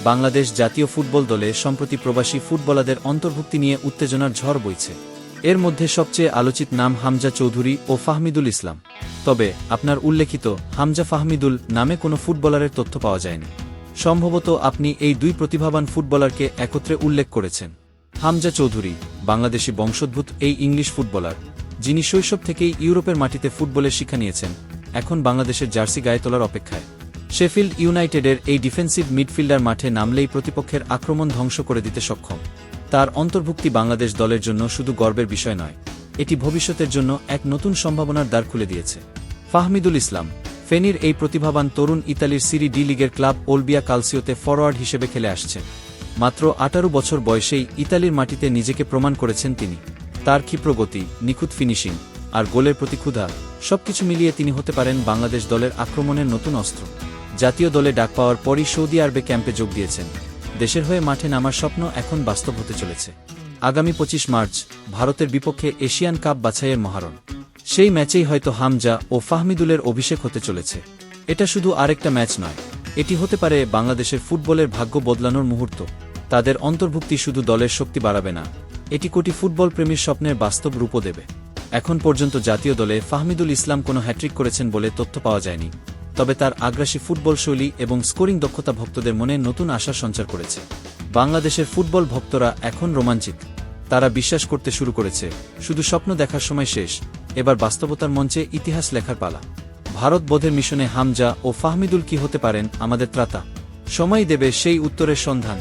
বাংলাদেশ জাতীয় ফুটবল দলে সম্প্রতি প্রবাসী ফুটবলারদের অন্তর্ভুক্তি নিয়ে উত্তেজনার ঝড় বইছে। এর মধ্যে সবচেয়ে আলোচিত নাম হামজা চৌধুরী ও ফাহমিদুল ইসলাম। তবে আপনার উল্লেখিত হামজা ফাহমিদুল নামে কোনো ফুটবলারের তথ্য পাওয়া যায়নি। সম্ভবত আপনি এই দুই প্রতিভাবান ফুটবলারকে একত্রে উল্লেখ করেছেন। হামজা চৌধুরী বাংলাদেশি বংশোদ্ভূত এই ইংলিশ ফুটবলার, যিনি শৈশব থেকেই ইউরোপের মাটিতে ফুটবলের শিক্ষা নিয়েছেন, এখন বাংলাদেশের জার্সি গায়ে তোলার অপেক্ষায়। শেফিল্ড ইউনাইটেডের এই ডিফেন্সিভ মিডফিল্ডার মাঠে নামলেই প্রতিপক্ষের আক্রমণ ধ্বংস করে দিতে সক্ষম। তার অন্তর্ভুক্তি বাংলাদেশ দলের জন্য শুধু গর্বের বিষয় নয়, এটি ভবিষ্যতের জন্য এক নতুন সম্ভাবনার দ্বার খুলে দিয়েছে। ফাহমিদুল ইসলাম ফেনীর এই প্রতিভাবান তরুণ ইতালির সিরি ডি লিগের ক্লাব ওলবিয়া কালসিওতে ফরোয়ার্ড হিসেবে খেলে আসছেন। মাত্র 18 বছর বয়সেই ইতালির মাটিতে নিজেকে প্রমাণ করেছেন তিনি। তার ক্ষিপ্র গতি, নিখুঁত ফিনিশিং আর গোলের প্রতি ক্ষুধা, সবকিছু মিলিয়ে তিনি হতে পারেন বাংলাদেশ দলের আক্রমণের নতুন অস্ত্র। জাতীয় দলে ডাক পাওয়ার পরই সৌদি আরবে ক্যাম্পে যোগ দিয়েছেন। দেশের হয়ে মাঠে নামার স্বপ্ন এখন বাস্তব হতে চলেছে। আগামী 25 মার্চ ভারতের বিপক্ষে এশিয়ান কাপ বাছাইয়ের মহারণ। সেই ম্যাচেই হয়তো হামজা ও ফাহমিদুলের অভিষেক হতে চলেছে। এটা শুধু আরেকটা ম্যাচ নয়, এটি হতে পারে বাংলাদেশের ফুটবলের ভাগ্য বদলানোর মুহূর্ত। তাদের অন্তর্ভুক্তি শুধু দলের শক্তি বাড়াবে না, এটি কোটি ফুটবল প্রেমীর স্বপ্নের বাস্তব রূপও দেবে। এখন পর্যন্ত জাতীয় দলে ফাহমিদুল ইসলাম কোনো হ্যাট্রিক করেছেন বলে তথ্য পাওয়া যায়নি, তবে তার আগ্রাসী ফুটবল শৈলী এবং স্কোরিং দক্ষতা ভক্তদের মনে নতুন আশার সঞ্চার করেছে। বাংলাদেশের ফুটবল ভক্তরা এখন রোমাঞ্চিত। তারা বিশ্বাস করতে শুরু করেছে, শুধু স্বপ্ন দেখার সময় শেষ, এবার বাস্তবতার মঞ্চে ইতিহাস লেখার পালা। ভারত বোধের মিশনে হামজা ও ফাহমিদুল কি হতে পারেন আমাদের ত্রাতা? সময় দেবে সেই উত্তরের সন্ধান।